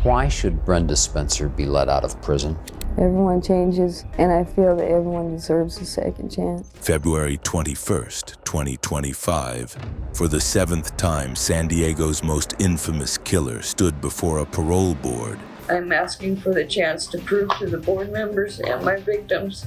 Why should Brenda Spencer be let out of prison? Everyone changes, and I feel that everyone deserves a second chance. February 21st, 2025. For the 7th time, San Diego's most infamous killer stood before a parole board. I'm asking for the chance to prove to the board members and my victims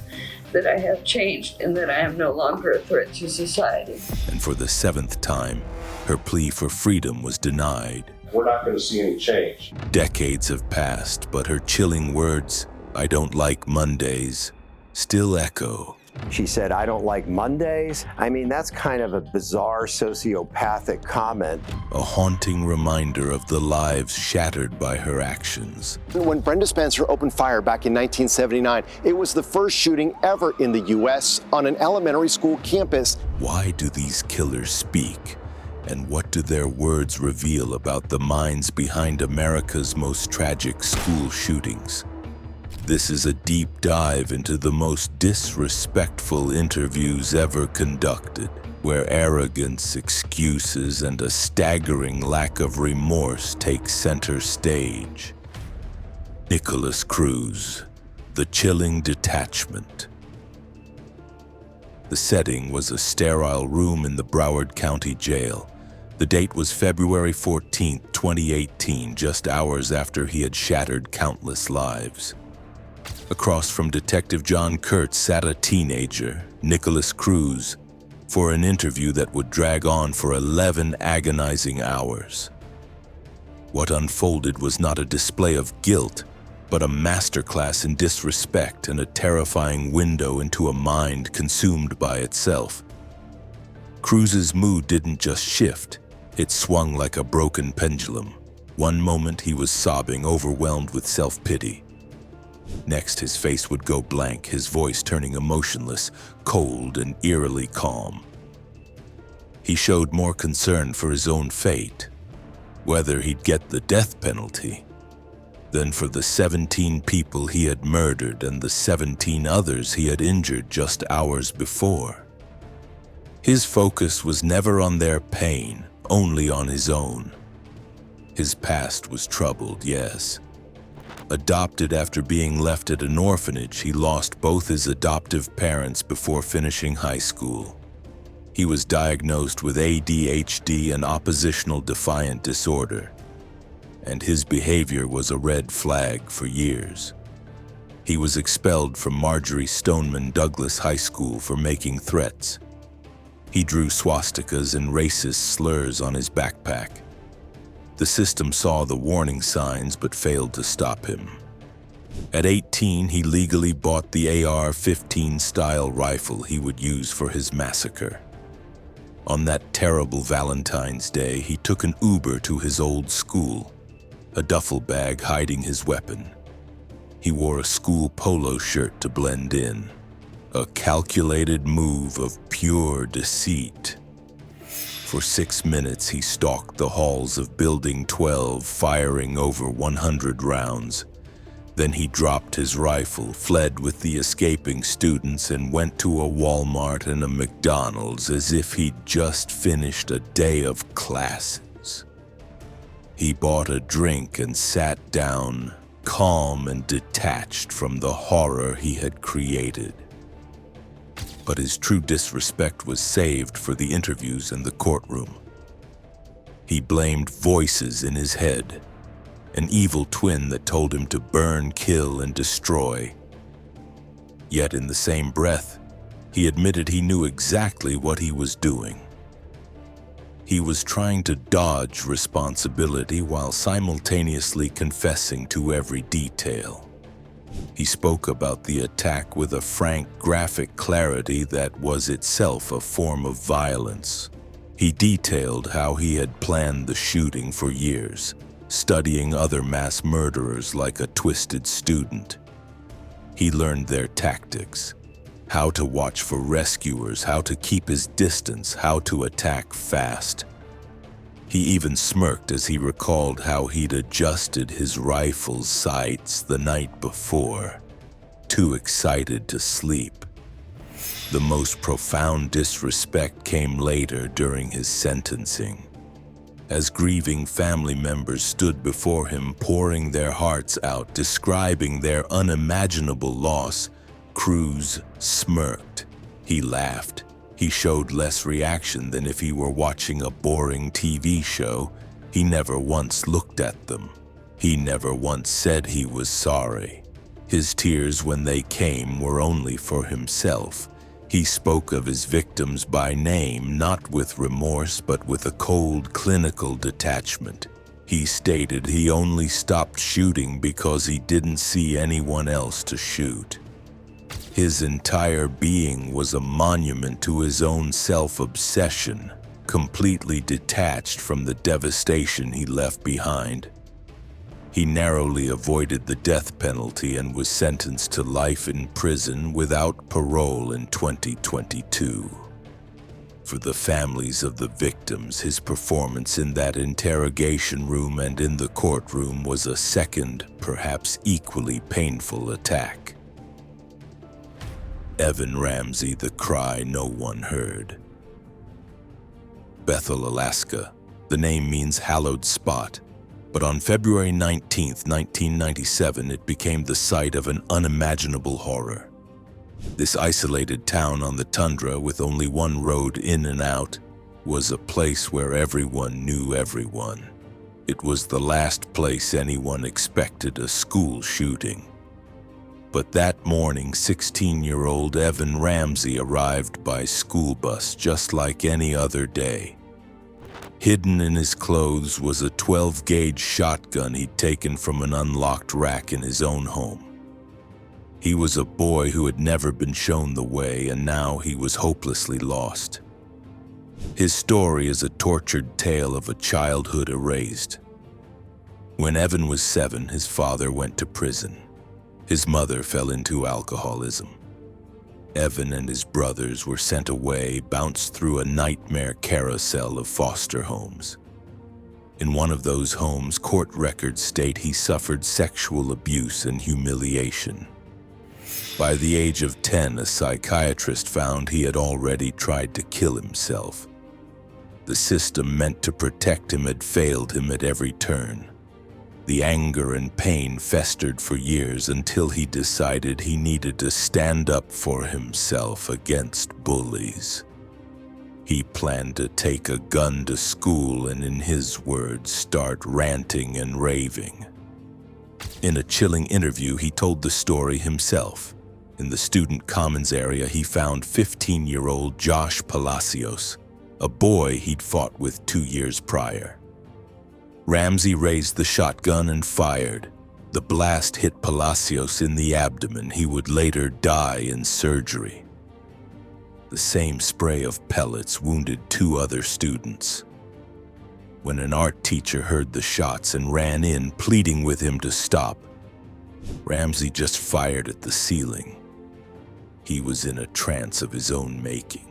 that I have changed and that I am no longer a threat to society. And for the 7th time, her plea for freedom was denied. We're not going to see any change. Decades have passed, but her chilling words, "I don't like Mondays," still echo. She said, "I don't like Mondays." I mean, that's kind of a bizarre sociopathic comment. A haunting reminder of the lives shattered by her actions. When Brenda Spencer opened fire back in 1979, it was the first shooting ever in the U.S. on an elementary school campus. Why do these killers speak? And what do their words reveal about the minds behind America's most tragic school shootings? This is a deep dive into the most disrespectful interviews ever conducted, where arrogance, excuses, and a staggering lack of remorse take center stage. Nikolas Cruz, The Chilling Detachment. The setting was a sterile room in the Broward County Jail. The date was February 14, 2018, just hours after he had shattered countless lives. Across from Detective John Kurtz sat a teenager, Nikolas Cruz, for an interview that would drag on for 11 agonizing hours. What unfolded was not a display of guilt, but a masterclass in disrespect and a terrifying window into a mind consumed by itself. Cruz's mood didn't just shift, it swung like a broken pendulum. One moment he was sobbing, overwhelmed with self-pity. Next, his face would go blank, his voice turning emotionless, cold, and eerily calm. He showed more concern for his own fate, whether he'd get the death penalty, than for the 17 people he had murdered and the 17 others he had injured just hours before. His focus was never on their pain, only on his own. His past was troubled, yes. Adopted after being left at an orphanage, he lost both his adoptive parents before finishing high school. He was diagnosed with ADHD and oppositional defiant disorder, and his behavior was a red flag for years. He was expelled from Marjorie Stoneman Douglas High School for making threats. He drew swastikas and racist slurs on his backpack. The system saw the warning signs but failed to stop him. At 18, he legally bought the AR-15 style rifle he would use for his massacre. On that terrible Valentine's Day, he took an Uber to his old school, a duffel bag hiding his weapon. He wore a school polo shirt to blend in, a calculated move of pure deceit. For 6 minutes, he stalked the halls of Building 12, firing over 100 rounds. Then he dropped his rifle, fled with the escaping students, and went to a Walmart and a McDonald's as if he'd just finished a day of classes. He bought a drink and sat down, calm and detached from the horror he had created. But his true disrespect was saved for the interviews in the courtroom. He blamed voices in his head, an evil twin that told him to burn, kill, and destroy. Yet in the same breath, he admitted he knew exactly what he was doing. He was trying to dodge responsibility while simultaneously confessing to every detail. He spoke about the attack with a frank, graphic clarity that was itself a form of violence. He detailed how he had planned the shooting for years, studying other mass murderers like a twisted student. He learned their tactics, how to watch for rescuers, how to keep his distance, how to attack fast. He even smirked as he recalled how he'd adjusted his rifle's sights the night before, too excited to sleep. The most profound disrespect came later during his sentencing. As grieving family members stood before him, pouring their hearts out, describing their unimaginable loss, Cruz smirked. He laughed. He showed less reaction than if he were watching a boring TV show. He never once looked at them. He never once said he was sorry. His tears, when they came, were only for himself. He spoke of his victims by name, not with remorse, but with a cold, clinical detachment. He stated he only stopped shooting because he didn't see anyone else to shoot. His entire being was a monument to his own self-obsession, completely detached from the devastation he left behind. He narrowly avoided the death penalty and was sentenced to life in prison without parole in 2022. For the families of the victims, his performance in that interrogation room and in the courtroom was a second, perhaps equally painful attack. Evan Ramsay, the cry no one heard. Bethel, Alaska. The name means hallowed spot. But on February 19, 1997, it became the site of an unimaginable horror. This isolated town on the tundra with only one road in and out was a place where everyone knew everyone. It was the last place anyone expected a school shooting. But that morning, 16-year-old Evan Ramsay arrived by school bus just like any other day. Hidden in his clothes was a 12-gauge shotgun he'd taken from an unlocked rack in his own home. He was a boy who had never been shown the way, and now he was hopelessly lost. His story is a tortured tale of a childhood erased. When Evan was 7, his father went to prison. His mother fell into alcoholism. Evan and his brothers were sent away, bounced through a nightmare carousel of foster homes. In one of those homes, court records state he suffered sexual abuse and humiliation. By the age of 10, a psychiatrist found he had already tried to kill himself. The system meant to protect him had failed him at every turn. The anger and pain festered for years until he decided he needed to stand up for himself against bullies. He planned to take a gun to school and, in his words, start ranting and raving. In a chilling interview, he told the story himself. In the student commons area, he found 15-year-old Josh Palacios, a boy he'd fought with 2 years prior. Ramsay raised the shotgun and fired. The blast hit Palacios in the abdomen. He would later die in surgery. The same spray of pellets wounded 2 other students. When an art teacher heard the shots and ran in, pleading with him to stop, Ramsay just fired at the ceiling. He was in a trance of his own making.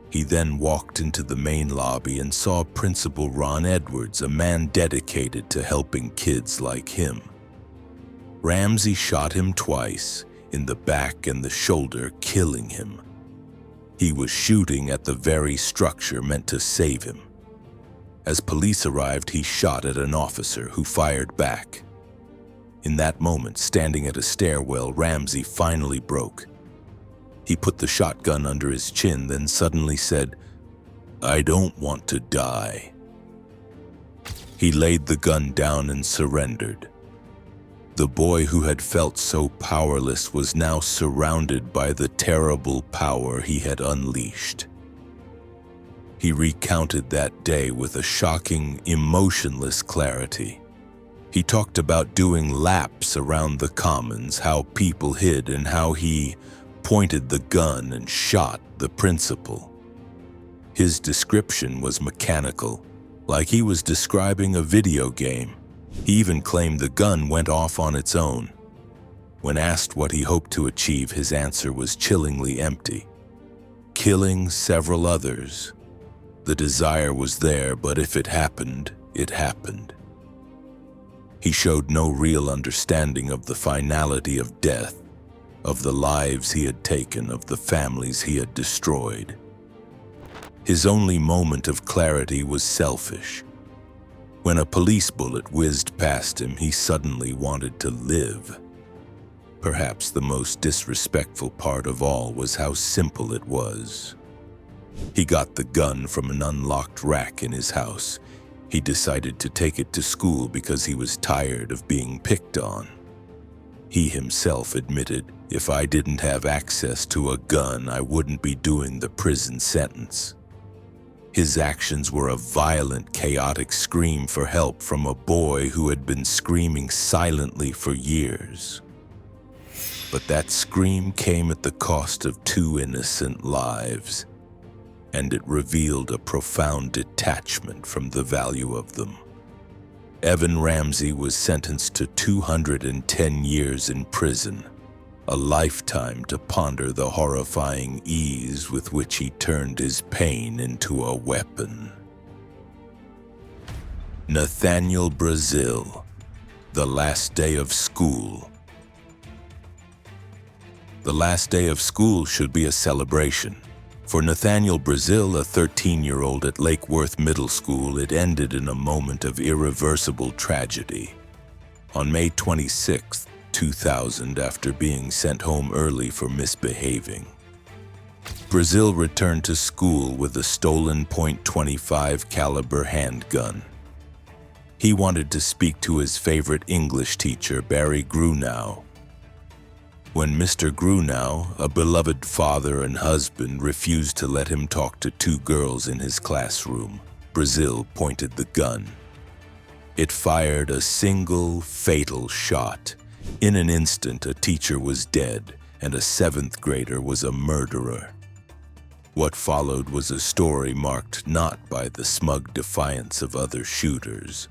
He then walked into the main lobby and saw Principal Ron Edwards, a man dedicated to helping kids like him. Ramsay shot him twice, in the back and the shoulder, killing him. He was shooting at the very structure meant to save him. As police arrived, he shot at an officer who fired back. In that moment, standing at a stairwell, Ramsay finally broke. He put the shotgun under his chin, then suddenly said, "I don't want to die." He laid the gun down and surrendered. The boy who had felt so powerless was now surrounded by the terrible power he had unleashed. He recounted that day with a shocking, emotionless clarity. He talked about doing laps around the commons, how people hid, and how he pointed the gun and shot the principal. His description was mechanical, like he was describing a video game. He even claimed the gun went off on its own. When asked what he hoped to achieve, his answer was chillingly empty. Killing several others. The desire was there, but if it happened, it happened. He showed no real understanding of the finality of death, of the lives he had taken, of the families he had destroyed. His only moment of clarity was selfish. When a police bullet whizzed past him, he suddenly wanted to live. Perhaps the most disrespectful part of all was how simple it was. He got the gun from an unlocked rack in his house. He decided to take it to school because he was tired of being picked on. He himself admitted, "If I didn't have access to a gun, I wouldn't be doing the prison sentence." His actions were a violent, chaotic scream for help from a boy who had been screaming silently for years. But that scream came at the cost of 2 innocent lives, and it revealed a profound detachment from the value of them. Evan Ramsay was sentenced to 210 years in prison, a lifetime to ponder the horrifying ease with which he turned his pain into a weapon. Nathaniel Brazill, the last day of school. The last day of school should be a celebration. For Nathaniel Brazill, a 13-year-old at Lake Worth Middle School, it ended in a moment of irreversible tragedy. On May 26, 2000, after being sent home early for misbehaving, Brazill returned to school with a stolen .25 caliber handgun. He wanted to speak to his favorite English teacher, Barry Grunow. When Mr. Grunow, a beloved father and husband, refused to let him talk to 2 girls in his classroom, Brazill pointed the gun. It fired a single, fatal shot. In an instant, a teacher was dead, and a 7th grader was a murderer. What followed was a story marked not by the smug defiance of other shooters,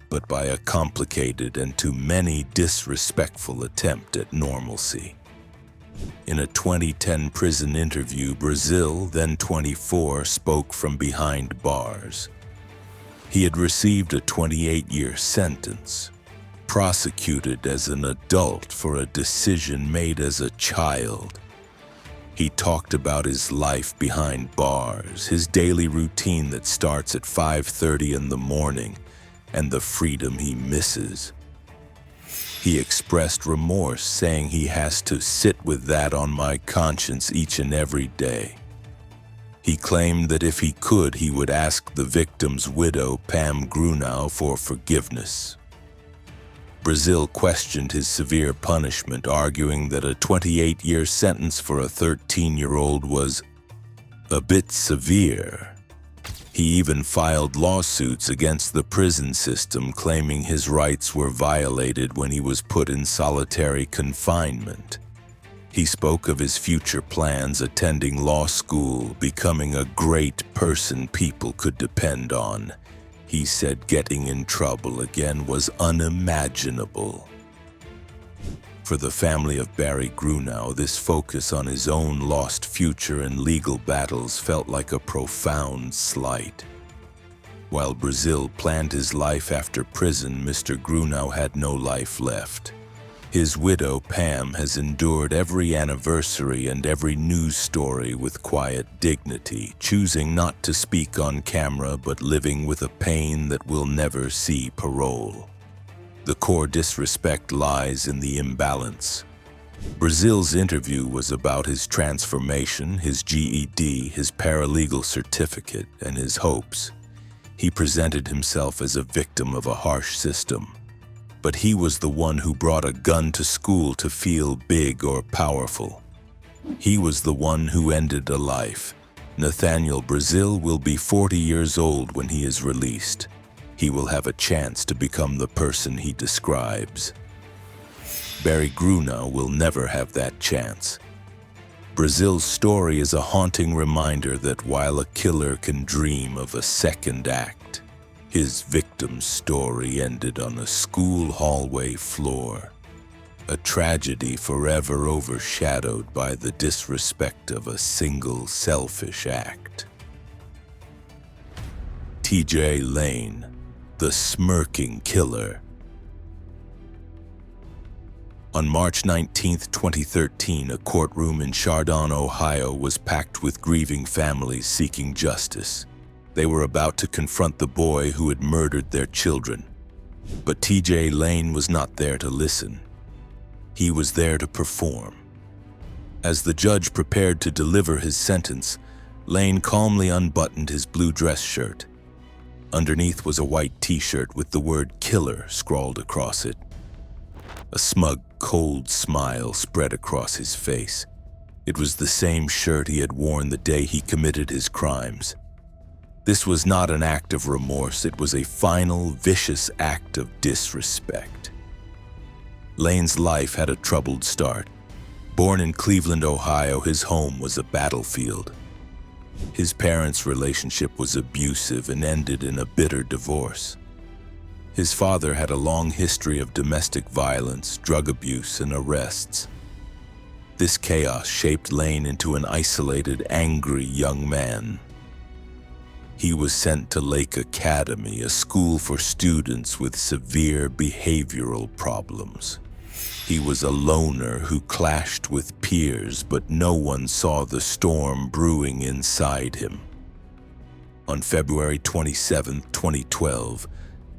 but by a complicated and to many disrespectful attempt at normalcy. In a 2010 prison interview, Brazill, then 24, spoke from behind bars. He had received a 28-year sentence, prosecuted as an adult for a decision made as a child. He talked about his life behind bars, his daily routine that starts at 5:30 in the morning, and the freedom he misses. He expressed remorse, saying he has to sit with that on my conscience each and every day. He claimed that if he could, he would ask the victim's widow, Pam Grunow, for forgiveness. Brazill questioned his severe punishment, arguing that a 28-year sentence for a 13-year-old was a bit severe. He even filed lawsuits against the prison system, claiming his rights were violated when he was put in solitary confinement. He spoke of his future plans, attending law school, becoming a great person people could depend on. He said getting in trouble again was unimaginable. For the family of Barry Grunow, this focus on his own lost future and legal battles felt like a profound slight. While Brazill planned his life after prison, Mr. Grunow had no life left. His widow, Pam, has endured every anniversary and every news story with quiet dignity, choosing not to speak on camera but living with a pain that will never see parole. The core disrespect lies in the imbalance. Brazill's interview was about his transformation, his GED, his paralegal certificate, and his hopes. He presented himself as a victim of a harsh system. But he was the one who brought a gun to school to feel big or powerful. He was the one who ended a life. Nathaniel Brazill will be 40 years old when he is released. He will have a chance to become the person he describes. Barry Grunow will never have that chance. Brazill's story is a haunting reminder that while a killer can dream of a second act, his victim's story ended on a school hallway floor, a tragedy forever overshadowed by the disrespect of a single selfish act. T.J. Lane, the smirking killer. On March 19, 2013, a courtroom in Chardon, Ohio was packed with grieving families seeking justice. They were about to confront the boy who had murdered their children. But T.J. Lane was not there to listen. He was there to perform. As the judge prepared to deliver his sentence, Lane calmly unbuttoned his blue dress shirt. Underneath was a white t-shirt with the word killer scrawled across it. A smug, cold smile spread across his face. It was the same shirt he had worn the day he committed his crimes. This was not an act of remorse, it was a final, vicious act of disrespect. Lane's life had a troubled start. Born in Cleveland, Ohio, his home was a battlefield. His parents' relationship was abusive and ended in a bitter divorce. His father had a long history of domestic violence, drug abuse, and arrests. This chaos shaped Lane into an isolated, angry young man. He was sent to Lake Academy, a school for students with severe behavioral problems. He was a loner who clashed with peers, but no one saw the storm brewing inside him. On February 27, 2012,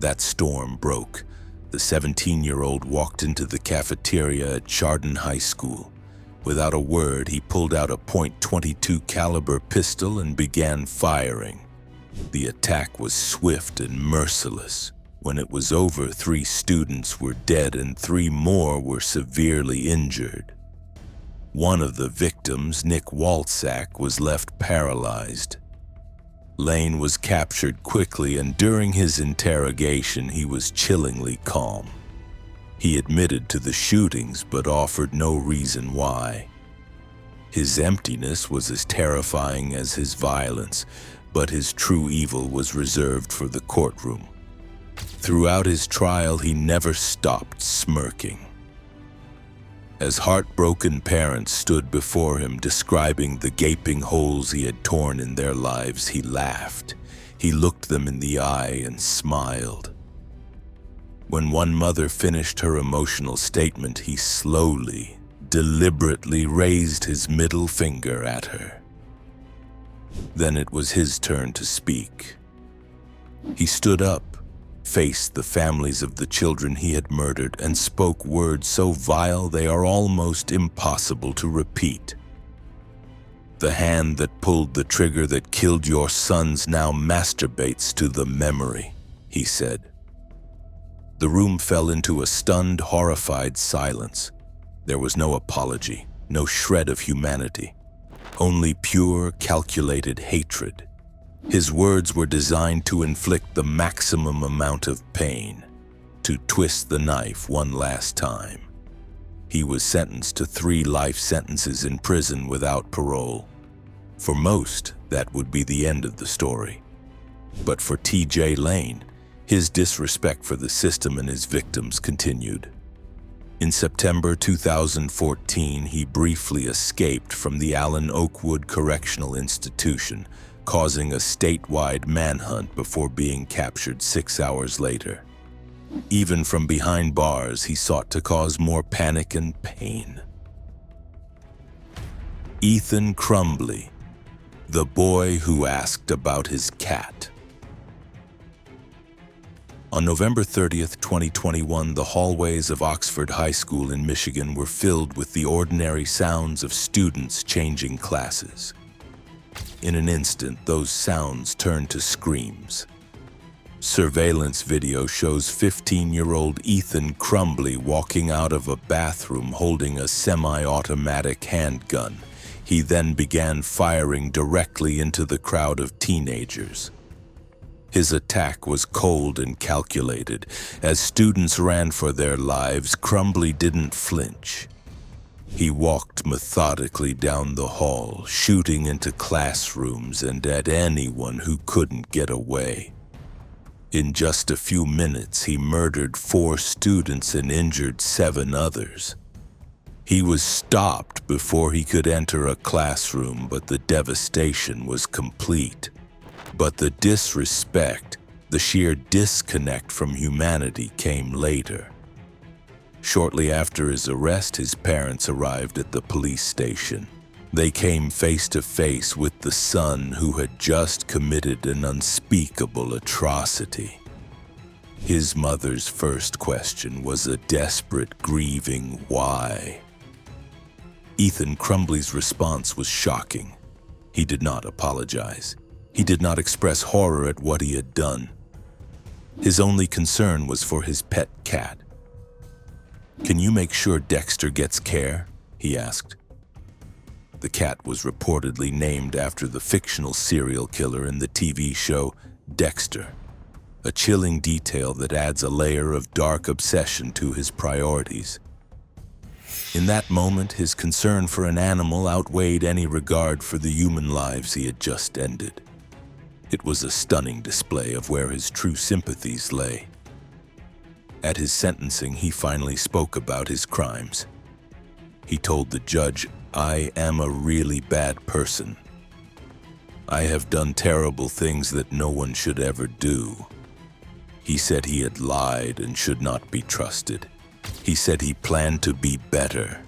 that storm broke. The 17-year-old walked into the cafeteria at Chardon High School. Without a word, he pulled out a .22 caliber pistol and began firing. The attack was swift and merciless. When it was over, 3 students were dead and 3 more were severely injured. One of the victims, Nick Walczak, was left paralyzed. Lane was captured quickly, and during his interrogation, he was chillingly calm. He admitted to the shootings but offered no reason why. His emptiness was as terrifying as his violence, but his true evil was reserved for the courtroom. Throughout his trial, he never stopped smirking. As heartbroken parents stood before him describing the gaping holes he had torn in their lives, he laughed. He looked them in the eye and smiled. When one mother finished her emotional statement, he slowly, deliberately raised his middle finger at her. Then it was his turn to speak. He stood up, faced the families of the children he had murdered, and spoke words so vile they are almost impossible to repeat. "The hand that pulled the trigger that killed your sons now masturbates to the memory," he said. The room fell into a stunned, horrified silence. There was no apology, no shred of humanity, only pure, calculated hatred. His words were designed to inflict the maximum amount of pain, to twist the knife one last time. He was sentenced to 3 life sentences in prison without parole. For most, that would be the end of the story. But for T.J. Lane, his disrespect for the system and his victims continued. In September 2014, he briefly escaped from the Allen Oakwood Correctional Institution, causing a statewide manhunt before being captured 6 hours later. Even from behind bars, he sought to cause more panic and pain. Ethan Crumbley, the boy who asked about his cat. On November 30th, 2021, the hallways of Oxford High School in Michigan were filled with the ordinary sounds of students changing classes. In an instant, those sounds turned to screams. Surveillance video shows 15-year-old Ethan Crumbley walking out of a bathroom holding a semi-automatic handgun. He then began firing directly into the crowd of teenagers. His attack was cold and calculated. As students ran for their lives, Crumbley didn't flinch. He walked methodically down the hall, shooting into classrooms and at anyone who couldn't get away. In just a few minutes, he murdered 4 students and injured 7 others. He was stopped before he could enter a classroom, but the devastation was complete. But the disrespect, the sheer disconnect from humanity came later. Shortly after his arrest, his parents arrived at the police station. They came face to face with the son who had just committed an unspeakable atrocity. His mother's first question was a desperate, grieving why. Ethan Crumbley's response was shocking. He did not apologize. He did not express horror at what he had done. His only concern was for his pet cat. "Can you make sure Dexter gets care?" he asked. The cat was reportedly named after the fictional serial killer in the TV show Dexter, a chilling detail that adds a layer of dark obsession to his priorities. In that moment, his concern for an animal outweighed any regard for the human lives he had just ended. It was a stunning display of where his true sympathies lay. At his sentencing, he finally spoke about his crimes. He told the judge, "I am a really bad person. I have done terrible things that no one should ever do." He said he had lied and should not be trusted. He said he planned to be better.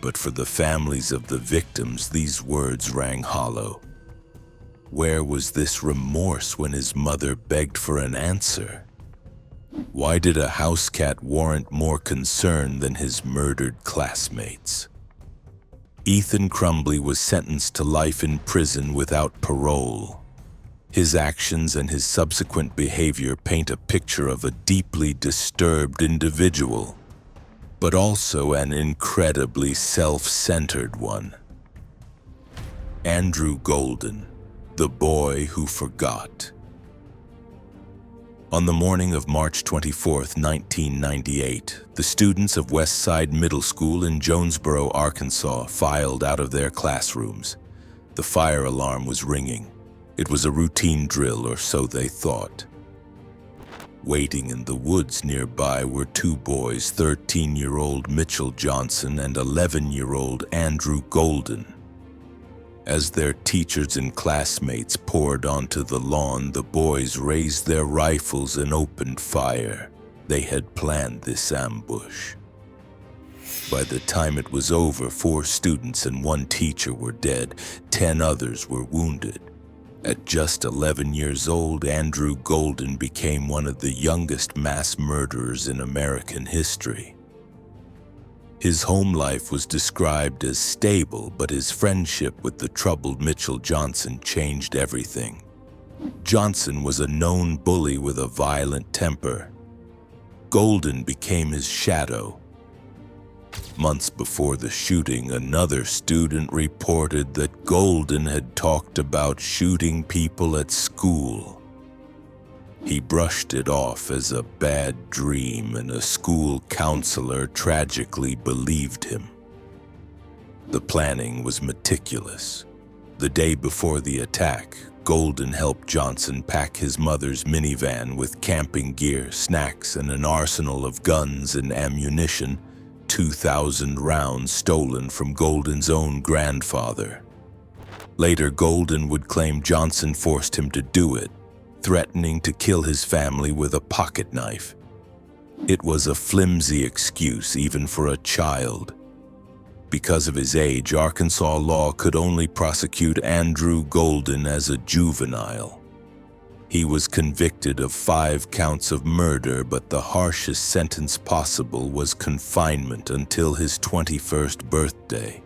But for the families of the victims, these words rang hollow. Where was this remorse when his mother begged for an answer? Why did a house cat warrant more concern than his murdered classmates? Ethan Crumbley was sentenced to life in prison without parole. His actions and his subsequent behavior paint a picture of a deeply disturbed individual, but also an incredibly self-centered one. Andrew Golden, the boy who forgot. On the morning of March 24, 1998, the students of Westside Middle School in Jonesboro, Arkansas, filed out of their classrooms. The fire alarm was ringing. It was a routine drill, or so they thought. Waiting in the woods nearby were two boys, 13-year-old Mitchell Johnson and 11-year-old Andrew Golden. As their teachers and classmates poured onto the lawn, the boys raised their rifles and opened fire. They had planned this ambush. By the time it was over, 4 students and 1 teacher were dead. 10 others were wounded. At just 11 years old, Andrew Golden became one of the youngest mass murderers in American history. His home life was described as stable, but his friendship with the troubled Mitchell Johnson changed everything. Johnson was a known bully with a violent temper. Golden became his shadow. Months before the shooting, another student reported that Golden had talked about shooting people at school. He brushed it off as a bad dream, and a school counselor tragically believed him. The planning was meticulous. The day before the attack, Golden helped Johnson pack his mother's minivan with camping gear, snacks, and an arsenal of guns and ammunition, 2,000 rounds stolen from Golden's own grandfather. Later, Golden would claim Johnson forced him to do it, threatening to kill his family with a pocket knife. It was a flimsy excuse even for a child. Because of his age, Arkansas law could only prosecute Andrew Golden as a juvenile. He was convicted of 5 counts of murder, but the harshest sentence possible was confinement until his 21st birthday.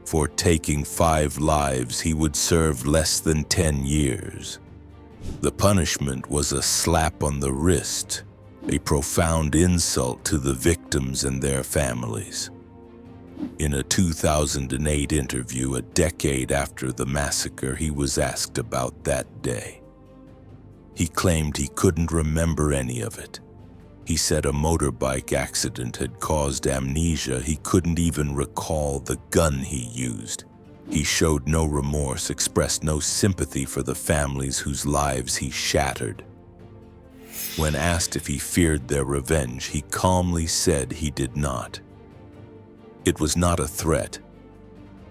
For taking 5 lives, he would serve less than 10 years. The punishment was a slap on the wrist, a profound insult to the victims and their families. In a 2008 interview, a decade after the massacre, he was asked about that day. He claimed he couldn't remember any of it. He said a motorbike accident had caused amnesia. He couldn't even recall the gun he used. He showed no remorse, expressed no sympathy for the families whose lives he shattered. When asked if he feared their revenge, he calmly said he did not. It was not a threat.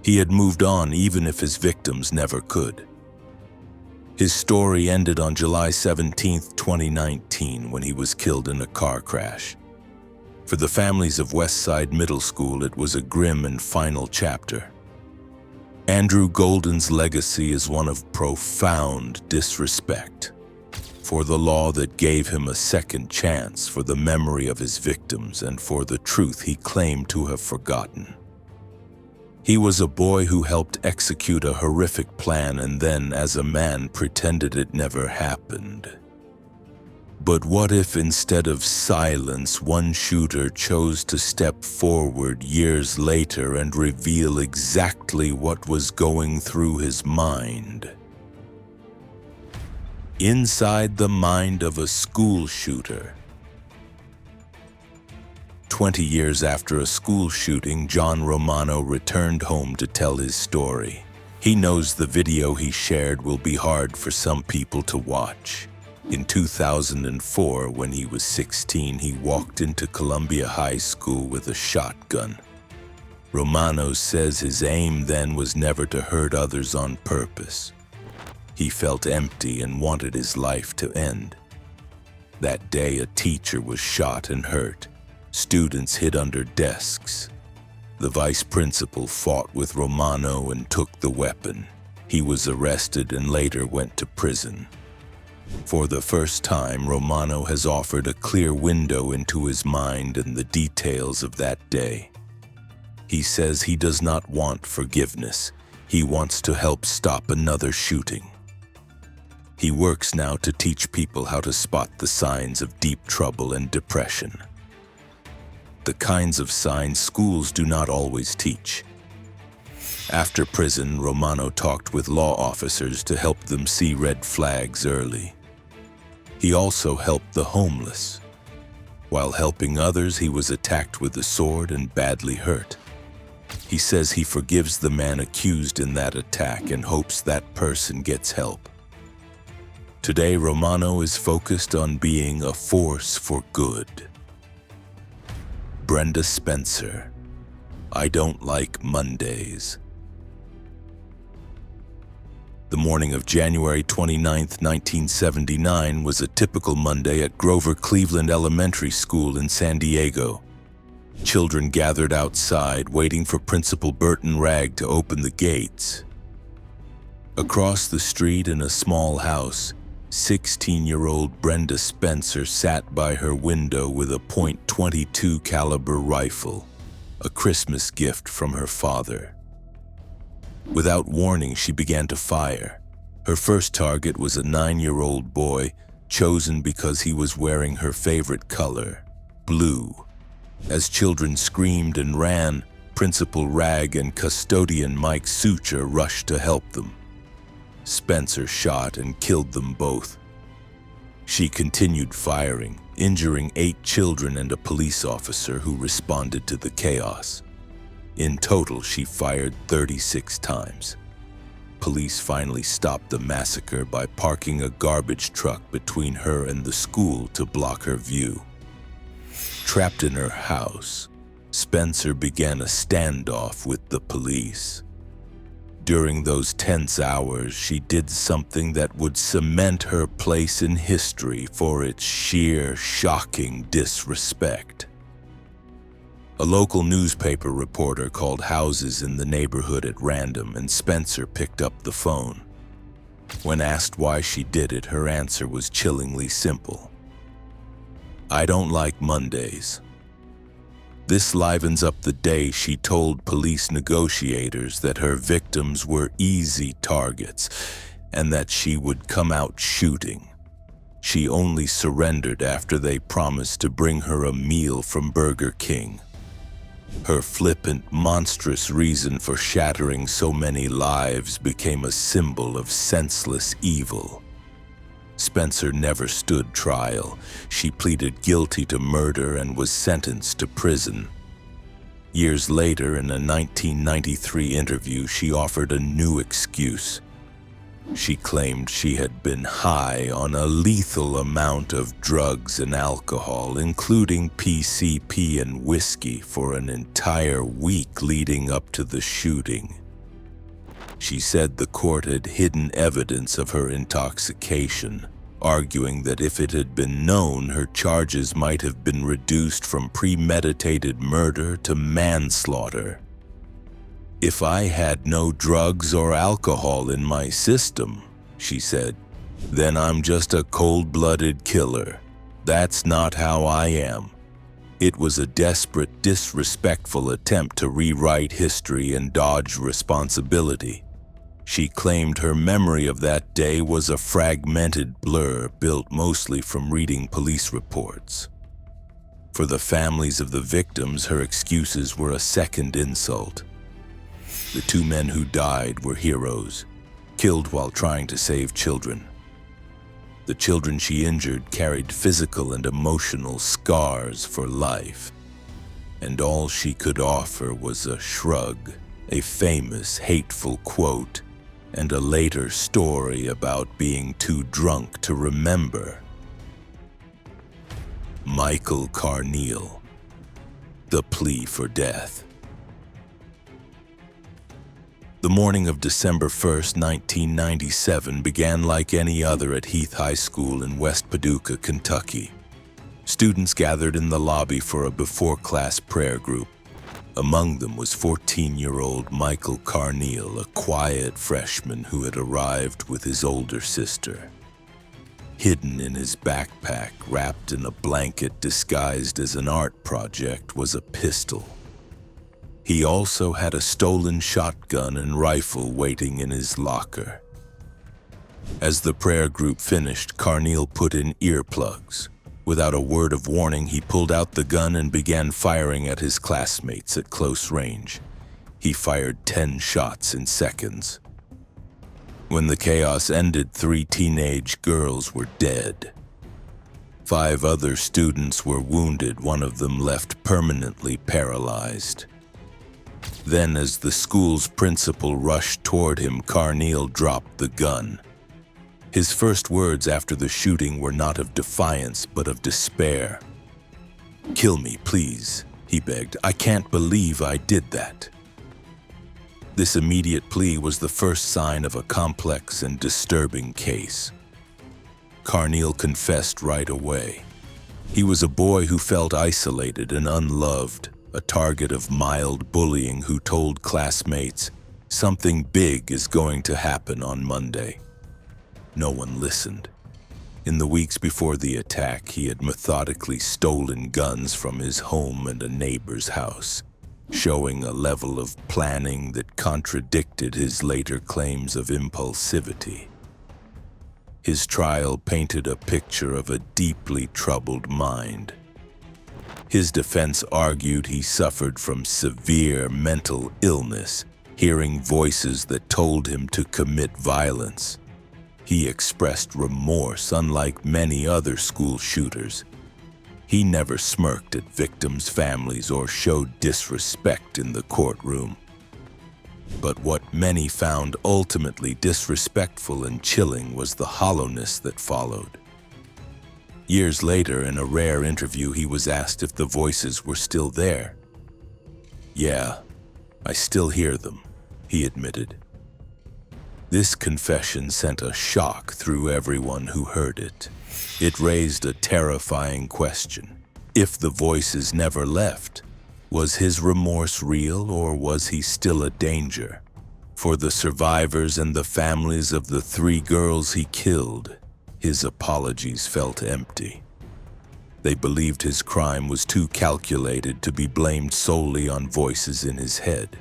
He had moved on even if his victims never could. His story ended on July 17, 2019, when he was killed in a car crash. For the families of Westside Middle School, it was a grim and final chapter. Andrew Golden's legacy is one of profound disrespect for the law that gave him a second chance, for the memory of his victims, and for the truth he claimed to have forgotten. He was a boy who helped execute a horrific plan and then, as a man, pretended it never happened. But what if instead of silence, one shooter chose to step forward years later and reveal exactly what was going through his mind? Inside the mind of a school shooter. 20 years after a school shooting, John Romano returned home to tell his story. He knows the video he shared will be hard for some people to watch. In 2004, when he was 16, he walked into Columbia High School with a shotgun. Romano says his aim then was never to hurt others on purpose. He felt empty and wanted his life to end. That day, a teacher was shot and hurt. Students hid under desks. The vice principal fought with Romano and took the weapon. He was arrested and later went to prison. For the first time, Romano has offered a clear window into his mind and the details of that day. He says he does not want forgiveness. He wants to help stop another shooting. He works now to teach people how to spot the signs of deep trouble and depression. The kinds of signs schools do not always teach. After prison, Romano talked with law officers to help them see red flags early. He also helped the homeless. While helping others, he was attacked with a sword and badly hurt. He says he forgives the man accused in that attack and hopes that person gets help. Today, Romano is focused on being a force for good. Brenda Spencer, I don't like Mondays. The morning of January 29, 1979 was a typical Monday at Grover Cleveland Elementary School in San Diego. Children gathered outside, waiting for Principal Burton Ragg to open the gates. Across the street in a small house, 16-year-old Brenda Spencer sat by her window with a .22 caliber rifle, a Christmas gift from her father. Without warning, she began to fire. Her first target was a 9-year-old boy, chosen because he was wearing her favorite color, blue. As children screamed and ran, Principal Ragg and custodian Mike Sucher rushed to help them. Spencer shot and killed them both. She continued firing, injuring 8 children and a police officer who responded to the chaos. In total, she fired 36 times. Police finally stopped the massacre by parking a garbage truck between her and the school to block her view. Trapped in her house, Spencer began a standoff with the police. During those tense hours, she did something that would cement her place in history for its sheer, shocking disrespect. A local newspaper reporter called houses in the neighborhood at random, and Spencer picked up the phone. When asked why she did it, her answer was chillingly simple. I don't like Mondays. This livens up the day she told police negotiators that her victims were easy targets and that she would come out shooting. She only surrendered after they promised to bring her a meal from Burger King. Her flippant, monstrous reason for shattering so many lives became a symbol of senseless evil. Spencer never stood trial. She pleaded guilty to murder and was sentenced to prison. Years later, in a 1993 interview, she offered a new excuse. She claimed she had been high on a lethal amount of drugs and alcohol, including PCP and whiskey, for an entire week leading up to the shooting. She said the court had hidden evidence of her intoxication, arguing that if it had been known, her charges might have been reduced from premeditated murder to manslaughter. "If I had no drugs or alcohol in my system," she said, "then I'm just a cold-blooded killer. That's not how I am." It was a desperate, disrespectful attempt to rewrite history and dodge responsibility. She claimed her memory of that day was a fragmented blur built mostly from reading police reports. For the families of the victims, her excuses were a second insult. The two men who died were heroes, killed while trying to save children. The children she injured carried physical and emotional scars for life, and all she could offer was a shrug, a famous, hateful quote, and a later story about being too drunk to remember. Michael Carneal, the plea for death. The morning of December 1st, 1997 began like any other at Heath High School in West Paducah, Kentucky. Students gathered in the lobby for a before-class prayer group. Among them was 14-year-old Michael Carneal, a quiet freshman who had arrived with his older sister. Hidden in his backpack, wrapped in a blanket disguised as an art project, was a pistol. He also had a stolen shotgun and rifle waiting in his locker. As the prayer group finished, Carneal put in earplugs. Without a word of warning, he pulled out the gun and began firing at his classmates at close range. He fired 10 shots in seconds. When the chaos ended, 3 teenage girls were dead. 5 other students were wounded, one of them left permanently paralyzed. Then, as the school's principal rushed toward him, Carneal dropped the gun. His first words after the shooting were not of defiance, but of despair. "Kill me, please," he begged. "I can't believe I did that." This immediate plea was the first sign of a complex and disturbing case. Carneal confessed right away. He was a boy who felt isolated and unloved, a target of mild bullying who told classmates, "Something big is going to happen on Monday." No one listened. In the weeks before the attack, he had methodically stolen guns from his home and a neighbor's house, showing a level of planning that contradicted his later claims of impulsivity. His trial painted a picture of a deeply troubled mind. His defense argued he suffered from severe mental illness, hearing voices that told him to commit violence. He expressed remorse, unlike many other school shooters. He never smirked at victims' families or showed disrespect in the courtroom. But what many found ultimately disrespectful and chilling was the hollowness that followed. Years later, in a rare interview, he was asked if the voices were still there. "Yeah, I still hear them," he admitted. This confession sent a shock through everyone who heard it. It raised a terrifying question. If the voices never left, was his remorse real, or was he still a danger? For the survivors and the families of the 3 girls he killed, his apologies felt empty. They believed his crime was too calculated to be blamed solely on voices in his head.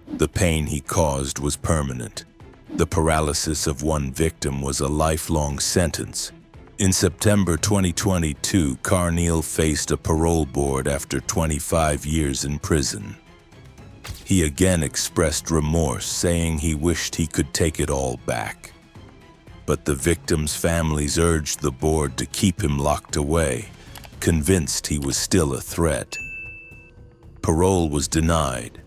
The pain he caused was permanent. The paralysis of one victim was a lifelong sentence. In September 2022, Carneal faced a parole board after 25 years in prison. He again expressed remorse, saying he wished he could take it all back. But the victims' families urged the board to keep him locked away, convinced he was still a threat. Parole was denied,